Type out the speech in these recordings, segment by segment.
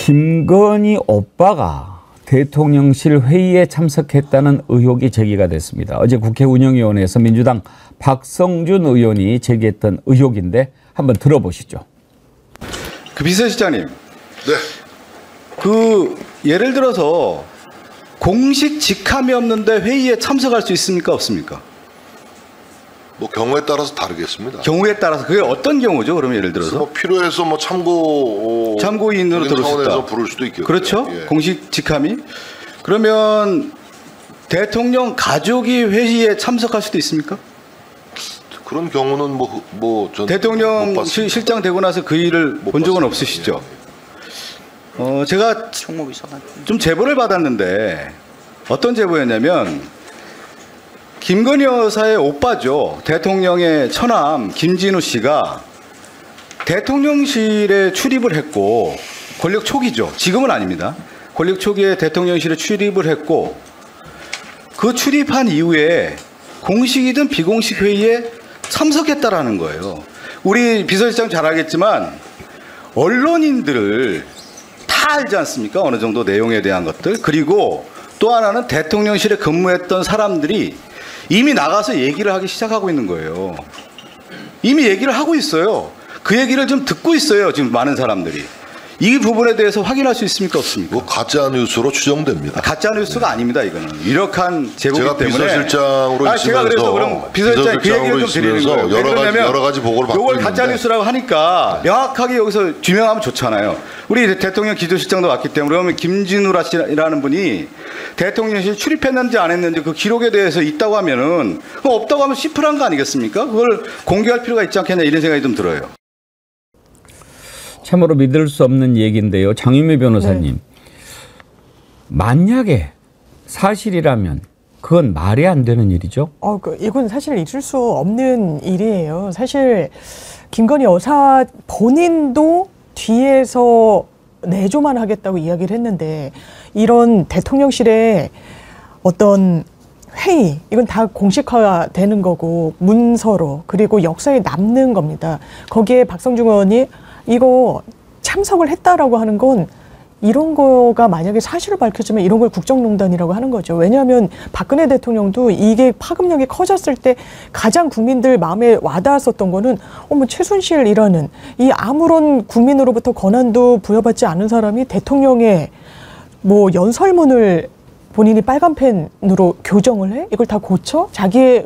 김건희 오빠가 대통령실 회의에 참석했다는 의혹이 제기가 됐습니다. 어제 국회 운영위원회에서 민주당 박성준 의원이 제기했던 의혹인데 한번 들어보시죠. 그 비서실장님. 네. 그 예를 들어서 공식 직함이 없는데 회의에 참석할 수 있습니까? 없습니까? 뭐 경우에 따라서 다르겠습니다. 경우에 따라서 그게 어떤 경우죠? 그러면 예를 들어서 뭐 필요해서 뭐 참고인으로 들을 수 있다. 부를 수도 있겠고. 그렇죠? 예. 공식 직함이. 그러면 대통령 가족이 회의에 참석할 수도 있습니까? 그런 경우는 전 대통령 실장 되고 나서 그 일을 본 적은 없으시죠? 제가 좀 제보를 받았는데 어떤 제보였냐면 김건희 여사의 오빠죠. 대통령의 처남 김진우 씨가 대통령실에 출입을 했고 권력 초기죠. 지금은 아닙니다. 권력 초기에 대통령실에 출입을 했고 그 출입한 이후에 공식이든 비공식 회의에 참석했다라는 거예요. 우리 비서실장 잘 알겠지만 언론인들을 다 알지 않습니까? 어느 정도 내용에 대한 것들. 그리고 또 하나는 대통령실에 근무했던 사람들이 이미 나가서 얘기를 하기 시작하고 있는 거예요. 이미 얘기를 하고 있어요. 그 얘기를 좀 듣고 있어요. 지금 많은 사람들이. 이 부분에 대해서 확인할 수 있습니까? 없습니까? 가짜 뉴스로 추정됩니다. 가짜 뉴스가 아닙니다. 이거는 유력한 제보기 제가 때문에. 비서실장으로 있으면서 제가 그래서 그럼 비서실장 그 얘기를 좀 드리는 거예요. 여러 가지 보고를 받고 이걸 있는데 가짜 뉴스라고 하니까 명확하게 여기서 규명하면 좋잖아요. 우리 대통령 기조실장도 왔기 때문에 그러면 김진우라 씨라는 분이 대통령실 출입했는지 안 했는지 그 기록에 대해서 있다고 하면은 그거 없다고 하면 시플한 거 아니겠습니까? 그걸 공개할 필요가 있지 않겠냐 이런 생각이 좀 들어요. 참으로 믿을 수 없는 얘기인데요. 장유미 변호사님. 네. 만약에 사실이라면 그건 말이 안 되는 일이죠? 이건 사실 있을 수 없는 일이에요. 사실 김건희 여사 본인도 뒤에서 내조만 하겠다고 이야기를 했는데 이런 대통령실의 어떤 회의, 이건 다 공식화되는 거고 문서로 그리고 역사에 남는 겁니다. 거기에 박성준 의원이 이거 참석을 했다라고 하는 건 이런 거가 만약에 사실을 밝혀지면 이런 걸 국정농단이라고 하는 거죠. 왜냐하면 박근혜 대통령도 이게 파급력이 커졌을 때 가장 국민들 마음에 와닿았었던 거는 최순실이라는 이 아무런 국민으로부터 권한도 부여받지 않은 사람이 대통령의 연설문을 본인이 빨간 펜으로 교정을 해? 이걸 다 고쳐? 자기의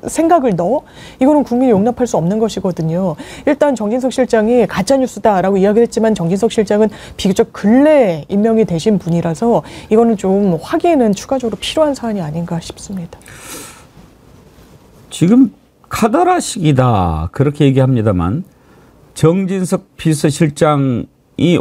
생각을 넣어? 이거는 국민이 용납할 수 없는 것이거든요. 일단 정진석 실장이 가짜뉴스다라고 이야기를 했지만 정진석 실장은 비교적 근래에 임명이 되신 분이라서 이거는 좀 확인은 추가적으로 필요한 사안이 아닌가 싶습니다. 지금 카더라 시기다 그렇게 얘기합니다만 정진석 비서실장이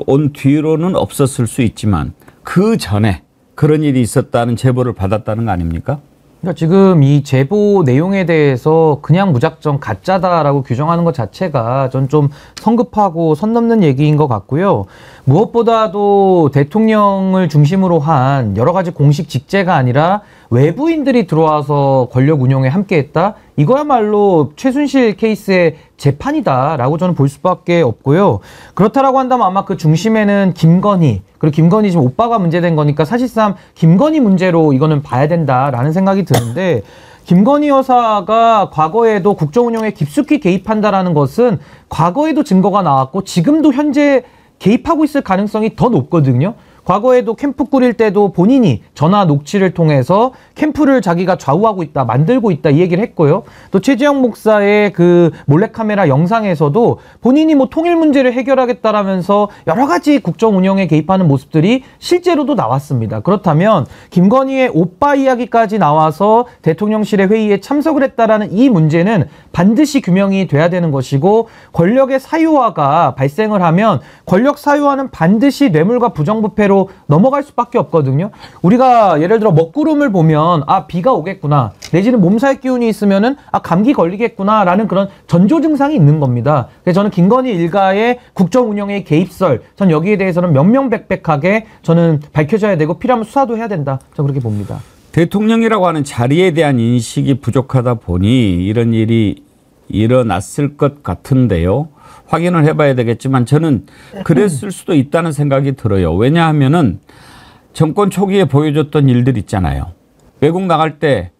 온 뒤로는 없었을 수 있지만 그 전에 그런 일이 있었다는 제보를 받았다는 거 아닙니까? 그러니까 지금 이 제보 내용에 대해서 그냥 무작정 가짜다라고 규정하는 것 자체가 전 좀 성급하고 선 넘는 얘기인 것 같고요. 무엇보다도 대통령을 중심으로 한 여러 가지 공식 직제가 아니라 외부인들이 들어와서 권력 운영에 함께했다? 이거야말로 최순실 케이스의 재판이다라고 저는 볼 수밖에 없고요. 그렇다라고 한다면 아마 그 중심에는 김건희, 그리고 김건희 지금 오빠가 문제된 거니까 사실상 김건희 문제로 이거는 봐야 된다라는 생각이 드는데 김건희 여사가 과거에도 국정 운영에 깊숙이 개입한다라는 것은 과거에도 증거가 나왔고 지금도 현재 개입하고 있을 가능성이 더 높거든요. 과거에도 캠프 꾸릴 때도 본인이 전화 녹취를 통해서 캠프를 자기가 좌우하고 있다, 만들고 있다 이 얘기를 했고요. 또 최재형 목사의 그 몰래카메라 영상에서도 본인이 통일 문제를 해결하겠다라면서 여러 가지 국정 운영에 개입하는 모습들이 실제로도 나왔습니다. 그렇다면 김건희의 오빠 이야기까지 나와서 대통령실의 회의에 참석을 했다라는 이 문제는 반드시 규명이 돼야 되는 것이고 권력의 사유화가 발생을 하면 권력 사유화는 반드시 뇌물과 부정부패로 넘어갈 수밖에 없거든요. 우리가 예를 들어 먹구름을 보면 비가 오겠구나 내지는 몸살 기운이 있으면은 감기 걸리겠구나 라는 그런 전조 증상이 있는 겁니다. 그래서 저는 김건희 일가의 국정 운영의 개입설 전 여기에 대해서는 명명백백하게 저는 밝혀져야 되고 필요하면 수사도 해야 된다. 저는 그렇게 봅니다. 대통령이라고 하는 자리에 대한 인식이 부족하다 보니 이런 일이 일어났을 것 같은데요. 확인을 해봐야 되겠지만 저는 그랬을 수도 있다는 생각이 들어요. 왜냐하면은 정권 초기에 보여줬던 일들 있잖아요. 외국 나갈 때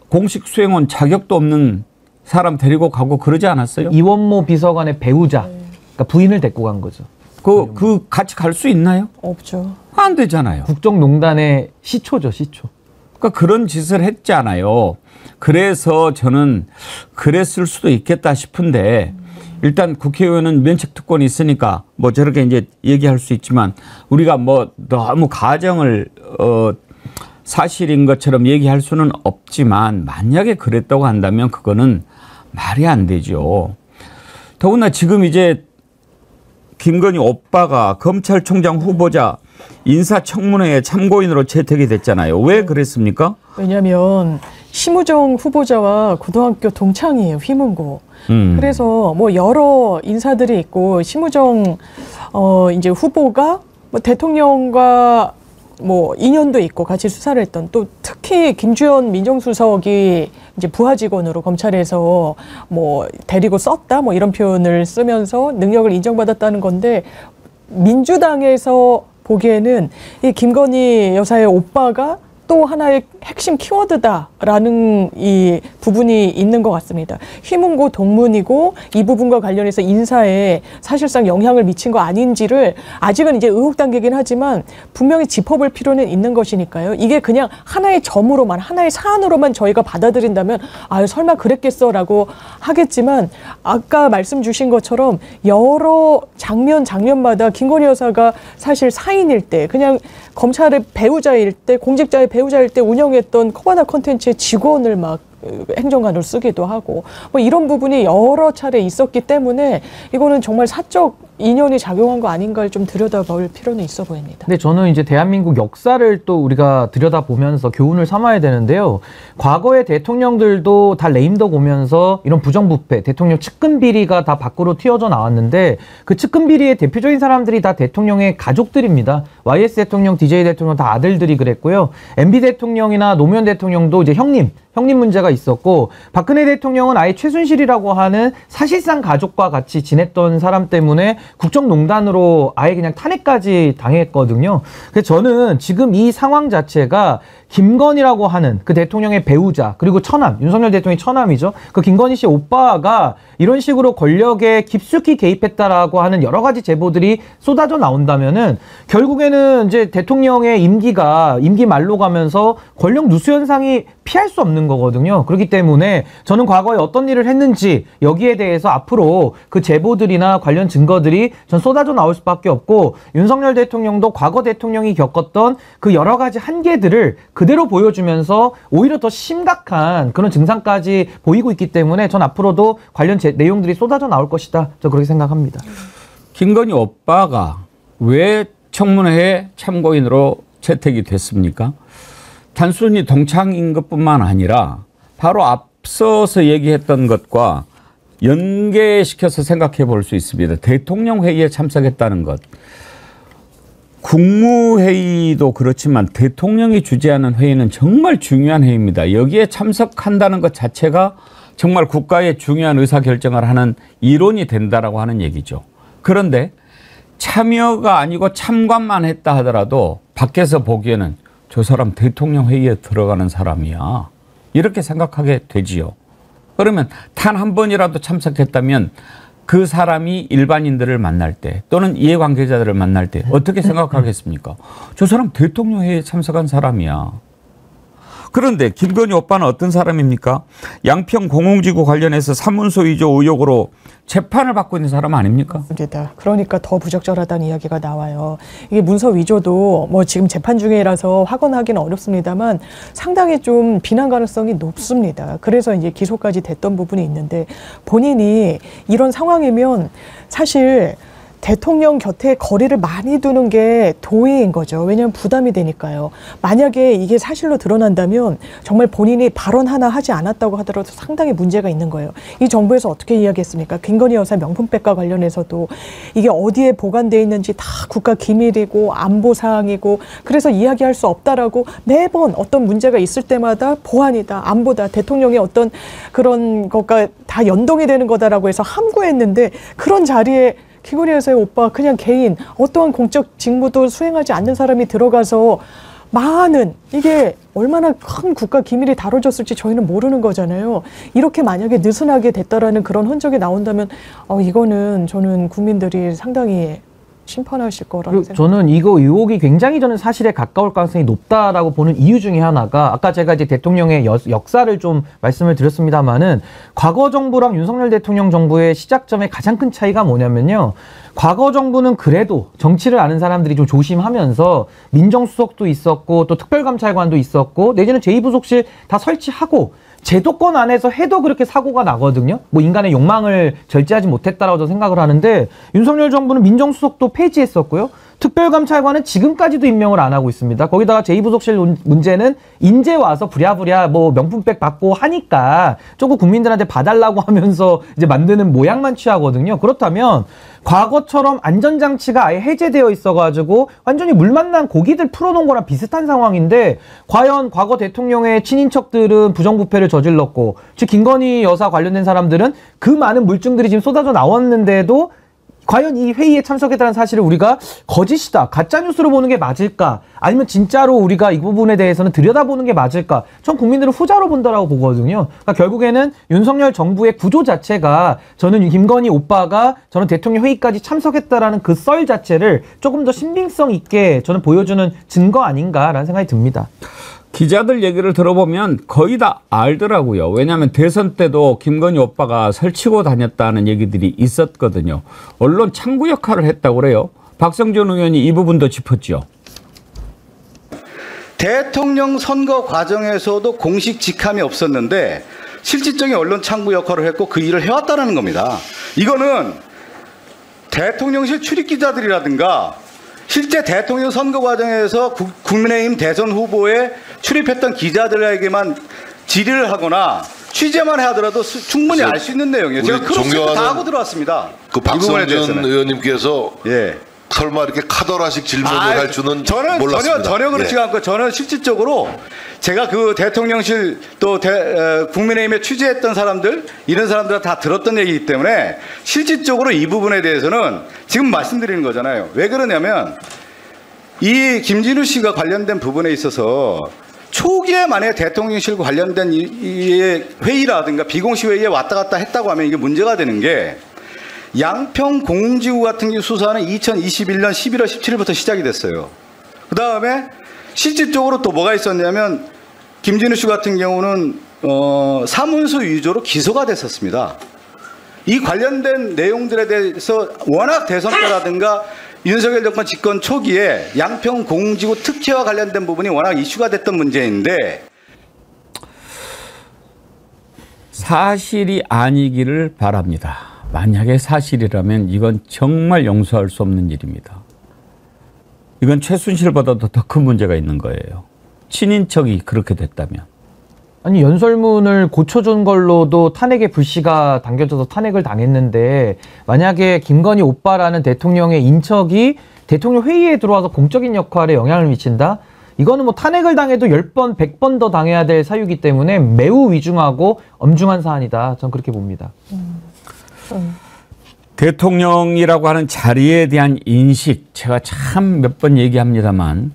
공식 수행원 자격도 없는 사람 데리고 가고 그러지 않았어요? 이원모 비서관의 배우자, 그러니까 부인을 데리고 간 거죠. 그 같이 갈 수 있나요? 없죠. 안 되잖아요. 국정농단의 시초죠, 시초. 그러니까 그런 짓을 했잖아요. 그래서 저는 그랬을 수도 있겠다 싶은데 일단 국회의원은 면책특권이 있으니까 뭐 저렇게 이제 얘기할 수 있지만 우리가 뭐 너무 가정을 사실인 것처럼 얘기할 수는 없지만 만약에 그랬다고 한다면 그거는 말이 안 되죠. 더구나 지금 이제 김건희 오빠가 검찰총장 후보자 인사청문회에 참고인으로 채택이 됐잖아요. 왜 그랬습니까? 왜냐하면 심우정 후보자와 고등학교 동창이에요. 휘문고. 그래서 뭐 여러 인사들이 있고 심우정 이제 후보가 뭐 대통령과 뭐 인연도 있고 같이 수사를 했던 또 특히 김주현 민정수석이 이제 부하 직원으로 검찰에서 뭐 데리고 썼다 뭐 이런 표현을 쓰면서 능력을 인정받았다는 건데 민주당에서 보기에는 이 김건희 여사의 오빠가 또 하나의 핵심 키워드다라는 이 부분이 있는 것 같습니다. 휘문고 동문이고 이 부분과 관련해서 인사에 사실상 영향을 미친 거 아닌지를 아직은 이제 의혹 단계긴 하지만 분명히 짚어볼 필요는 있는 것이니까요. 이게 그냥 하나의 점으로만 하나의 사안으로만 저희가 받아들인다면 아유 설마 그랬겠어라고 하겠지만 아까 말씀 주신 것처럼 여러 장면마다 김건희 여사가 사실 사인일 때 그냥 검찰의 배우자일 때 공직자의 배우자일 때 운영했던 코바나 콘텐츠의 직원을 막 행정관으로 쓰기도 하고 뭐 이런 부분이 여러 차례 있었기 때문에 이거는 정말 사적 인연이 작용한 거 아닌가를 좀 들여다볼 필요는 있어 보입니다. 근데 저는 이제 대한민국 역사를 또 우리가 들여다보면서 교훈을 삼아야 되는데요. 과거의 대통령들도 다 레임덕 오면서 이런 부정부패, 대통령 측근 비리가 다 밖으로 튀어져 나왔는데 그 측근 비리의 대표적인 사람들이 다 대통령의 가족들입니다. YS 대통령, DJ 대통령 다 아들들이 그랬고요. MB 대통령이나 노무현 대통령도 이제 형님 문제가 있었고 박근혜 대통령은 아예 최순실이라고 하는 사실상 가족과 같이 지냈던 사람 때문에 국정농단으로 아예 그냥 탄핵까지 당했거든요. 그래서 저는 지금 이 상황 자체가 김건희라고 하는 그 대통령의 배우자 그리고 처남, 윤석열 대통령의 처남이죠. 그 김건희 씨 오빠가 이런 식으로 권력에 깊숙이 개입했다라고 하는 여러 가지 제보들이 쏟아져 나온다면은 결국에는 이제 대통령의 임기 말로 가면서 권력 누수 현상이 피할 수 없는 거거든요. 그렇기 때문에 저는 과거에 어떤 일을 했는지 여기에 대해서 앞으로 그 제보들이나 관련 증거들이 전 쏟아져 나올 수밖에 없고 윤석열 대통령도 과거 대통령이 겪었던 그 여러 가지 한계들을 그대로 보여주면서 오히려 더 심각한 그런 증상까지 보이고 있기 때문에 전 앞으로도 관련 내용들이 쏟아져 나올 것이다. 저 그렇게 생각합니다. 김건희 오빠가 왜 청문회에 참고인으로 채택이 됐습니까? 단순히 동창인 것뿐만 아니라 바로 앞서서 얘기했던 것과 연계시켜서 생각해 볼 수 있습니다. 대통령 회의에 참석했다는 것. 국무회의도 그렇지만 대통령이 주재하는 회의는 정말 중요한 회의입니다. 여기에 참석한다는 것 자체가 정말 국가의 중요한 의사결정을 하는 일원이 된다라고 하는 얘기죠. 그런데 참여가 아니고 참관만 했다 하더라도 밖에서 보기에는 저 사람 대통령 회의에 들어가는 사람이야. 이렇게 생각하게 되지요. 그러면 단 한 번이라도 참석했다면 그 사람이 일반인들을 만날 때 또는 이해관계자들을 만날 때 어떻게 생각하겠습니까? 저 사람 대통령 회의에 참석한 사람이야. 그런데 김건희 오빠는 어떤 사람입니까? 양평 공공지구 관련해서 사문서 위조 의혹으로 재판을 받고 있는 사람 아닙니까? 맞습니다. 그러니까 더 부적절하다는 이야기가 나와요. 이게 문서 위조도 뭐 지금 재판 중이라서 확언하기는 어렵습니다만 상당히 좀 비난 가능성이 높습니다. 그래서 이제 기소까지 됐던 부분이 있는데 본인이 이런 상황이면 사실 대통령 곁에 거리를 많이 두는 게 도의인 거죠. 왜냐하면 부담이 되니까요. 만약에 이게 사실로 드러난다면 정말 본인이 발언 하나 하지 않았다고 하더라도 상당히 문제가 있는 거예요. 이 정부에서 어떻게 이야기했습니까? 김건희 여사 명품백과 관련해서도 이게 어디에 보관되어 있는지 다 국가 기밀이고 안보 사항이고 그래서 이야기할 수 없다라고 매번 어떤 문제가 있을 때마다 보안이다, 안보다, 대통령의 어떤 그런 것과 다 연동이 되는 거다라고 해서 함구했는데 그런 자리에 김건희 여사의 오빠 그냥 개인 어떠한 공적 직무도 수행하지 않는 사람이 들어가서 많은 이게 얼마나 큰 국가 기밀이 다뤄졌을지 저희는 모르는 거잖아요. 이렇게 만약에 느슨하게 됐다라는 그런 흔적이 나온다면 이거는 저는 국민들이 상당히 심판하실 거라고 생각합니다. 저는 이거 의혹이 굉장히 저는 사실에 가까울 가능성이 높다라고 보는 이유 중에 하나가 아까 제가 이제 대통령의 역사를 좀 말씀을 드렸습니다만은 과거 정부랑 윤석열 대통령 정부의 시작점의 가장 큰 차이가 뭐냐면요. 과거 정부는 그래도 정치를 아는 사람들이 좀 조심하면서 민정수석도 있었고 또 특별감찰관도 있었고 내지는 제2부속실 다 설치하고 제도권 안에서 해도 그렇게 사고가 나거든요. 뭐 인간의 욕망을 절제하지 못했다라고 저는 생각을 하는데 윤석열 정부는 민정수석도 폐지했었고요. 특별감찰관은 지금까지도 임명을 안 하고 있습니다. 거기다가 제2부속실 문제는 인제 와서 부랴부랴 뭐 명품백 받고 하니까 조금 국민들한테 봐달라고 하면서 이제 만드는 모양만 취하거든요. 그렇다면 과거처럼 안전장치가 아예 해제되어 있어가지고 완전히 물 만난 고기들 풀어놓은 거랑 비슷한 상황인데 과연 과거 대통령의 친인척들은 부정부패를 저질렀고 즉 김건희 여사 관련된 사람들은 그 많은 물증들이 지금 쏟아져 나왔는데도 과연 이 회의에 참석했다는 사실을 우리가 거짓이다, 가짜뉴스로 보는 게 맞을까? 아니면 진짜로 우리가 이 부분에 대해서는 들여다보는 게 맞을까? 전 국민들은 후자로 본다라고 보거든요. 그러니까 결국에는 윤석열 정부의 구조 자체가 저는 김건희 오빠가 저는 대통령 회의까지 참석했다라는 그 썰 자체를 조금 더 신빙성 있게 저는 보여주는 증거 아닌가라는 생각이 듭니다. 기자들 얘기를 들어보면 거의 다 알더라고요. 왜냐하면 대선 때도 김건희 오빠가 설치고 다녔다는 얘기들이 있었거든요. 언론 창구 역할을 했다고 그래요. 박성준 의원이 이 부분도 짚었죠. 대통령 선거 과정에서도 공식 직함이 없었는데 실질적인 언론 창구 역할을 했고 그 일을 해왔다는 겁니다. 이거는 대통령실 출입 기자들이라든가 실제 대통령 선거 과정에서 국민의힘 대선 후보에 출입했던 기자들에게만 질의를 하거나 취재만 하더라도 충분히 알 수 있는 내용이에요. 제가 크로스체크 다 하고 들어왔습니다. 그 박성준 의원님께서 설마 이렇게 카더라식 질문을 할 줄은 몰랐습니다. 전혀 그렇지 않고 저는 실질적으로 제가 그 대통령실 또 국민의힘에 취재했던 사람들 이런 사람들 다 들었던 얘기이기 때문에 실질적으로 이 부분에 대해서는 지금 말씀드리는 거잖아요. 왜 그러냐면 이 김진우 씨가 관련된 부분에 있어서 초기에 만약에 대통령실과 관련된 이 회의라든가 비공식 회의에 왔다 갔다 했다고 하면 이게 문제가 되는 게 양평 공공지구 같은 경우 수사는 2021년 11월 17일부터 시작이 됐어요. 그 다음에 실질적으로 또 뭐가 있었냐면 김진우 씨 같은 경우는 사문서 위조로 기소가 됐었습니다. 이 관련된 내용들에 대해서 워낙 대선 때라든가 윤석열 정권 집권 초기에 양평 공공지구 특혜와 관련된 부분이 워낙 이슈가 됐던 문제인데 사실이 아니기를 바랍니다. 만약에 사실이라면 이건 정말 용서할 수 없는 일입니다. 이건 최순실보다도 더 큰 문제가 있는 거예요. 친인척이 그렇게 됐다면. 아니 연설문을 고쳐준 걸로도 탄핵의 불씨가 당겨져서 탄핵을 당했는데 만약에 김건희 오빠라는 대통령의 인척이 대통령 회의에 들어와서 공적인 역할에 영향을 미친다? 이거는 뭐 탄핵을 당해도 10번, 100번 더 당해야 될 사유이기 때문에 매우 위중하고 엄중한 사안이다. 전 그렇게 봅니다. 대통령이라고 하는 자리에 대한 인식 제가 참 몇 번 얘기합니다만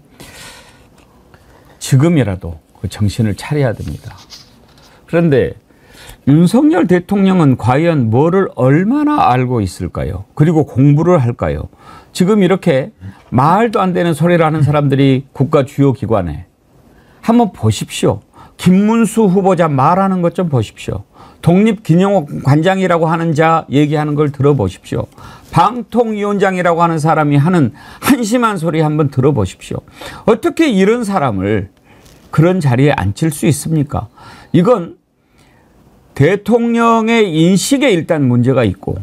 지금이라도 그 정신을 차려야 됩니다. 그런데 윤석열 대통령은 과연 뭐를 얼마나 알고 있을까요? 그리고 공부를 할까요? 지금 이렇게 말도 안 되는 소리를 하는 사람들이 국가 주요 기관에 한번 보십시오. 김문수 후보자 말하는 것 좀 보십시오. 독립기념원 관장이라고 하는 자 얘기하는 걸 들어보십시오. 방통위원장이라고 하는 사람이 하는 한심한 소리 한번 들어보십시오. 어떻게 이런 사람을 그런 자리에 앉힐 수 있습니까? 이건 대통령의 인식에 일단 문제가 있고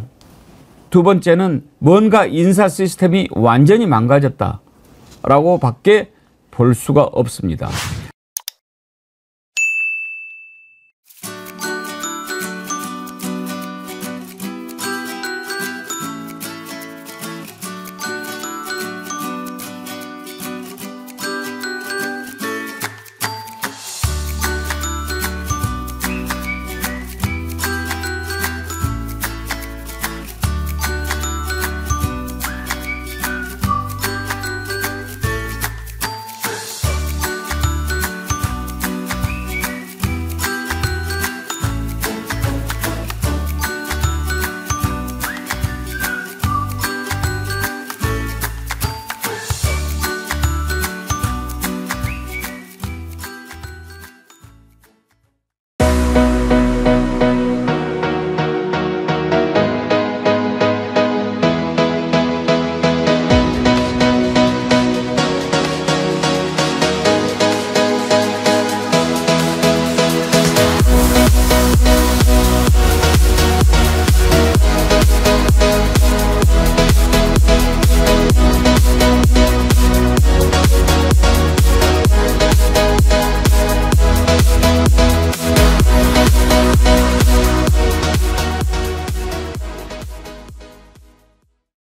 두 번째는 뭔가 인사 시스템이 완전히 망가졌다라고 밖에 볼 수가 없습니다.